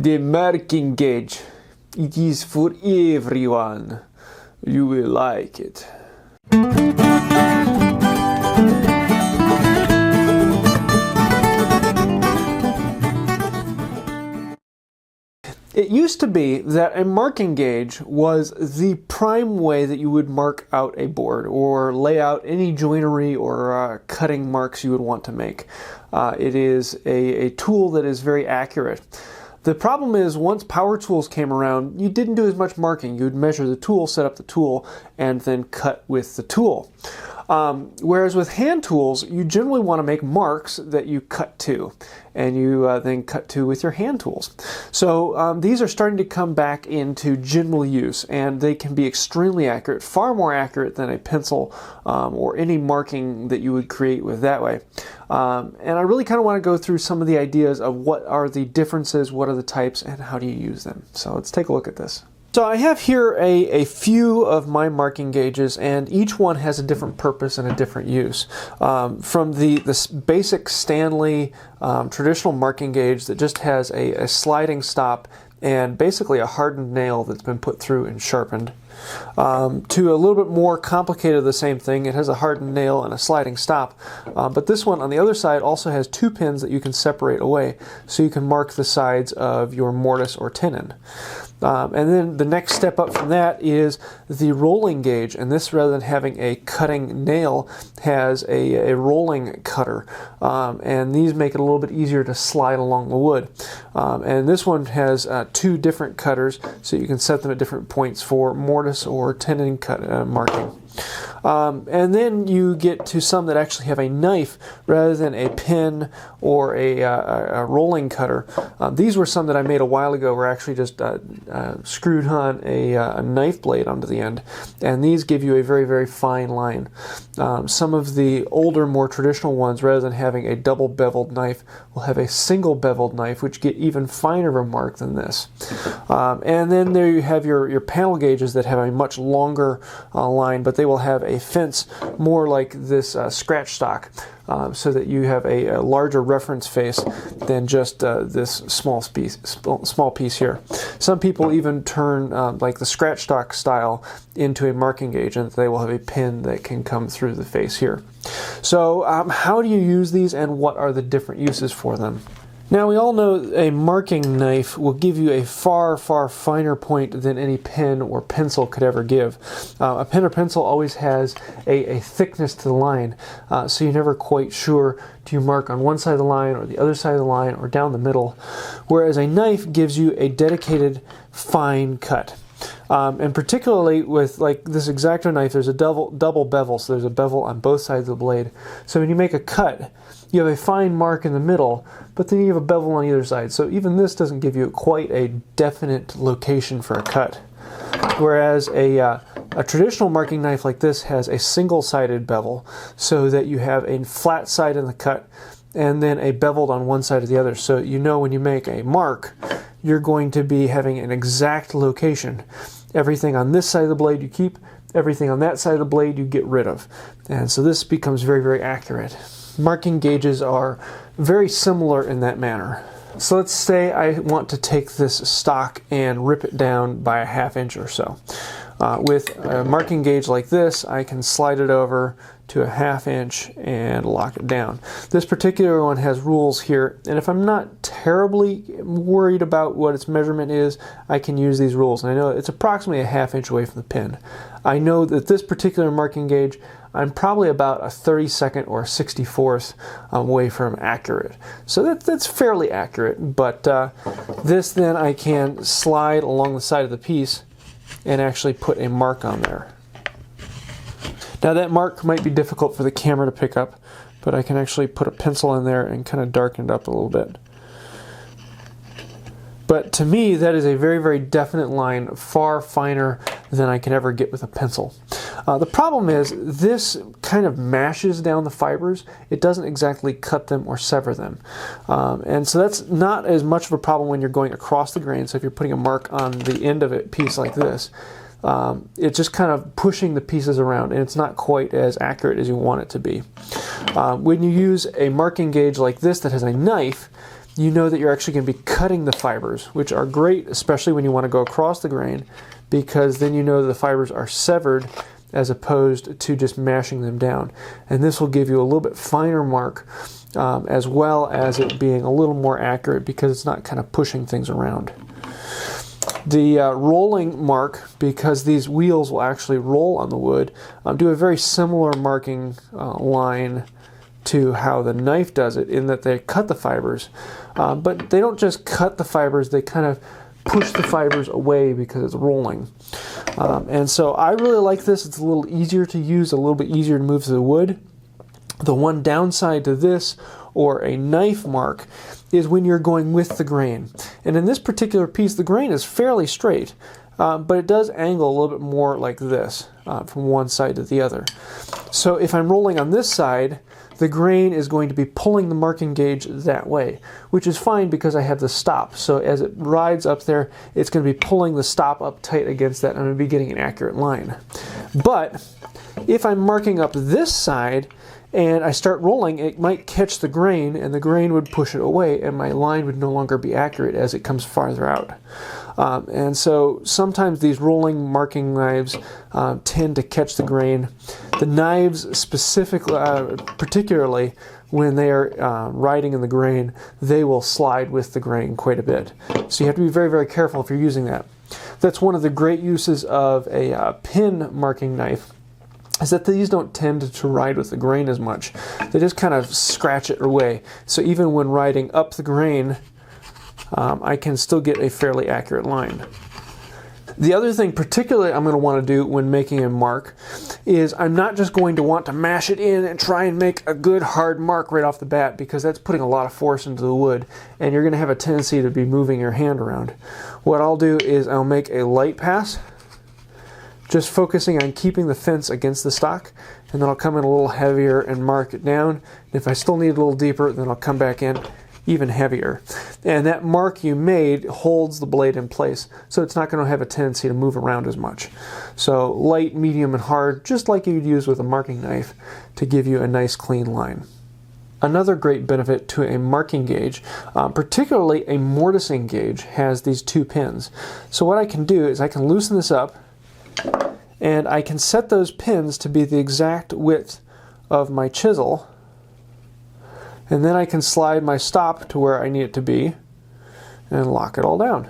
The marking gauge. It is for everyone. You will like it. It used to be that a marking gauge was the prime way that you would mark out a board or lay out any joinery or cutting marks you would want to make. It is a tool that is very accurate. The problem is, once power tools came around, you didn't do as much marking. You would measure the tool, set up the tool, and then cut with the tool. Whereas with hand tools, you generally want to make marks that you cut to, and you then cut to with your hand tools. So these are starting to come back into general use, and they can be extremely accurate, far more accurate than a pencil or any marking that you would create with that way. And I really kind of want to go through some of the ideas of what are the differences, what are the types, and how do you use them. So let's take a look at this. So I have here a few of my marking gauges, and each one has a different purpose and a different use. From the basic Stanley traditional marking gauge that just has a sliding stop and basically a hardened nail that's been put through and sharpened, to a little bit more complicated of the same thing. It has a hardened nail and a sliding stop, but this one on the other side also has two pins that you can separate away so you can mark the sides of your mortise or tenon. And then the next step up from that is the rolling gauge, and this, rather than having a cutting nail, has a rolling cutter, and these make it a little bit easier to slide along the wood. And this one has two different cutters, so you can set them at different points for mortise or tenon marking. And then you get to some that actually have a knife rather than a pin or a rolling cutter. These were some that I made a while ago, where I actually just screwed on a knife blade onto the end, and these give you a very, very fine line. Some of the older, more traditional ones, rather than having a double beveled knife, will have a single beveled knife, which get even finer of a mark than this. And then there you have your panel gauges that have a much longer line, but they will have a fence more like this scratch stock, so that you have a larger reference face than just this small piece here. Some people even turn like the scratch stock style into a marking gauge, and they will have a pin that can come through the face here. So how do you use these, and what are the different uses for them? Now, we all know a marking knife will give you a far, far finer point than any pen or pencil could ever give. A pen or pencil always has a thickness to the line, so you're never quite sure, do you mark on one side of the line or the other side of the line or down the middle, whereas a knife gives you a dedicated fine cut. And particularly with like this X-Acto knife, there's a double bevel, so there's a bevel on both sides of the blade. So when you make a cut, you have a fine mark in the middle, but then you have a bevel on either side. So even this doesn't give you quite a definite location for a cut. Whereas a traditional marking knife like this has a single-sided bevel, so that you have a flat side in the cut and then a beveled on one side or the other. So you know when you make a mark, you're going to be having an exact location. Everything on this side of the blade you keep, everything on that side of the blade you get rid of. And so this becomes very, very accurate. Marking gauges are very similar in that manner. So let's say I want to take this stock and rip it down by a ½ inch or so. With a marking gauge like this, I can slide it over to a ½ inch and lock it down. This particular one has rules here, and if I'm not terribly worried about what its measurement is, I can use these rules. And I know it's approximately a ½ inch away from the pin. I know that this particular marking gauge, I'm probably about a 32nd or a 64th away from accurate. So that's fairly accurate, but this then I can slide along the side of the piece and actually put a mark on there. Now that mark might be difficult for the camera to pick up, but I can actually put a pencil in there and kind of darken it up a little bit. But to me, that is a very, very definite line, far finer than I can ever get with a pencil. The problem is, this kind of mashes down the fibers. It doesn't exactly cut them or sever them. And so that's not as much of a problem when you're going across the grain. So if you're putting a mark on the end of a piece like this, it's just kind of pushing the pieces around, and it's not quite as accurate as you want it to be. When you use a marking gauge like this that has a knife, you know that you're actually going to be cutting the fibers, which are great, especially when you want to go across the grain, because then you know the fibers are severed as opposed to just mashing them down. And this will give you a little bit finer mark, as well as it being a little more accurate because it's not kind of pushing things around. The rolling mark, because these wheels will actually roll on the wood, do a very similar marking line to how the knife does it, in that they cut the fibers, but they don't just cut the fibers, they kind of push the fibers away because it's rolling. And so I really like this. It's a little easier to use, a little bit easier to move through the wood. The one downside to this, or a knife mark, is when you're going with the grain. And in this particular piece, the grain is fairly straight, but it does angle a little bit more like this, from one side to the other. So if I'm rolling on this side, the grain is going to be pulling the marking gauge that way, which is fine because I have the stop. So as it rides up there, it's going to be pulling the stop up tight against that, and I'm going to be getting an accurate line. But if I'm marking up this side, and I start rolling, it might catch the grain, and the grain would push it away, and my line would no longer be accurate as it comes farther out. And so sometimes these rolling marking knives tend to catch the grain. The knives specifically, particularly when they are riding in the grain, they will slide with the grain quite a bit. So you have to be very, very careful if you're using that. That's one of the great uses of a pin marking knife, is that these don't tend to ride with the grain as much. They just kind of scratch it away. So even when riding up the grain, I can still get a fairly accurate line. The other thing particularly I'm going to want to do when making a mark is I'm not just going to want to mash it in and try and make a good hard mark right off the bat, because that's putting a lot of force into the wood and you're going to have a tendency to be moving your hand around. What I'll do is I'll make a light pass, just focusing on keeping the fence against the stock, and then I'll come in a little heavier and mark it down. If I still need a little deeper, then I'll come back in even heavier. And that mark you made holds the blade in place, so it's not going to have a tendency to move around as much. So light, medium, and hard, just like you'd use with a marking knife, to give you a nice clean line. Another great benefit to a marking gauge, particularly a mortising gauge, has these two pins. So what I can do is I can loosen this up, and I can set those pins to be the exact width of my chisel, and then I can slide my stop to where I need it to be and lock it all down.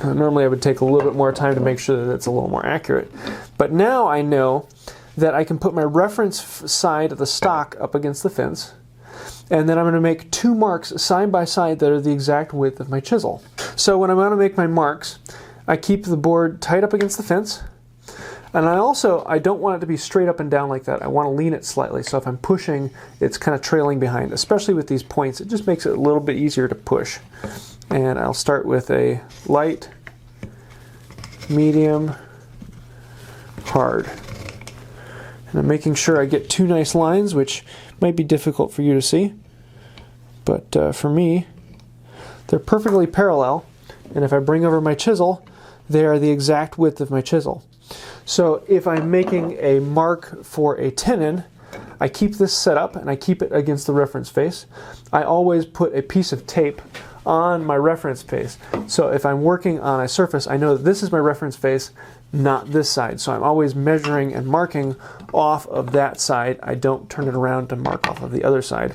Normally I would take a little bit more time to make sure that it's a little more accurate, but now I know that I can put my reference side of the stock up against the fence, and then I'm going to make two marks side by side that are the exact width of my chisel. So when I'm going to make my marks, I keep the board tight up against the fence, and I don't want it to be straight up and down like that. I want to lean it slightly, so if I'm pushing, it's kind of trailing behind. Especially with these points, it just makes it a little bit easier to push. And I'll start with a light, medium, hard. And I'm making sure I get two nice lines, which might be difficult for you to see, but for me, they're perfectly parallel. And if I bring over my chisel, they are the exact width of my chisel. So if I'm making a mark for a tenon, I keep this set up and I keep it against the reference face. I always put a piece of tape on my reference face. So if I'm working on a surface, I know that this is my reference face, not this side. So I'm always measuring and marking off of that side. I don't turn it around to mark off of the other side.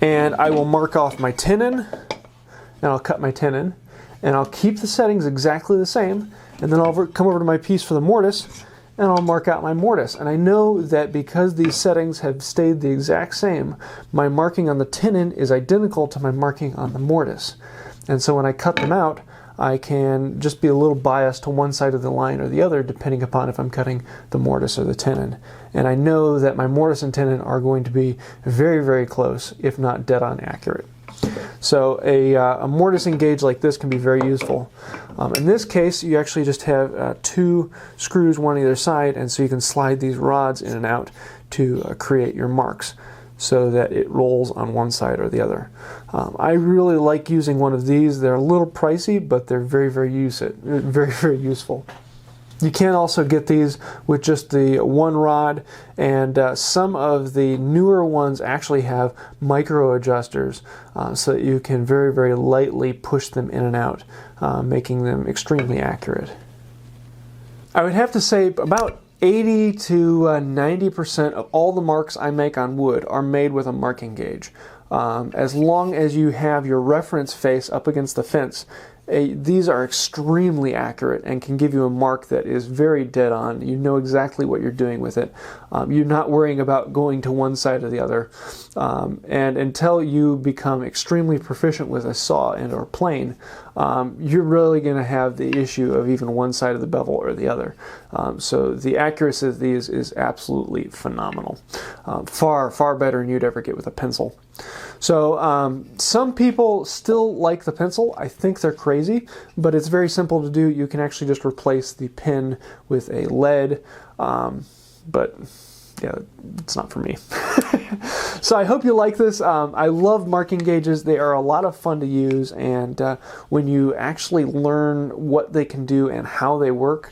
And I will mark off my tenon, and I'll cut my tenon, and I'll keep the settings exactly the same, and then I'll come over to my piece for the mortise, and I'll mark out my mortise. And I know that because these settings have stayed the exact same, my marking on the tenon is identical to my marking on the mortise. And so when I cut them out, I can just be a little biased to one side of the line or the other, depending upon if I'm cutting the mortise or the tenon. And I know that my mortise and tenon are going to be very, very close, if not dead on accurate. So a mortising gauge like this can be very useful. In this case, you actually just have two screws, one either side, and so you can slide these rods in and out to create your marks so that it rolls on one side or the other. I really like using one of these. They're a little pricey, but they're very, very useful. You can also get these with just the one rod, and some of the newer ones actually have micro adjusters so that you can very, very lightly push them in and out, making them extremely accurate. I would have to say about 80 to 90% of all the marks I make on wood are made with a marking gauge. As long as you have your reference face up against the fence, these are extremely accurate and can give you a mark that is very dead on. You know exactly what you're doing with it. You're not worrying about going to one side or the other. And until you become extremely proficient with a saw and or plane, you're really going to have the issue of even one side of the bevel or the other. So the accuracy of these is absolutely phenomenal. Far, far better than you'd ever get with a pencil. So some people still like the pencil. I think they're crazy, but it's very simple to do. You can actually just replace the pen with a lead, but yeah, it's not for me. So I hope you like this. I love marking gauges. They are a lot of fun to use, and when you actually learn what they can do and how they work,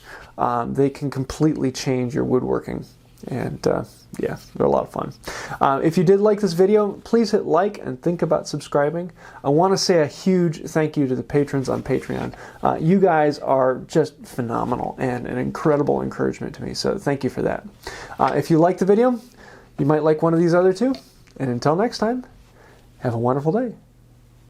they can completely change your woodworking. And yeah, they're a lot of fun. If you did like this video, please hit like and think about subscribing. I want to say a huge thank you to the patrons on Patreon. You guys are just phenomenal and an incredible encouragement to me, so thank you for that. If you liked the video, you might like one of these other two. And until next time, have a wonderful day.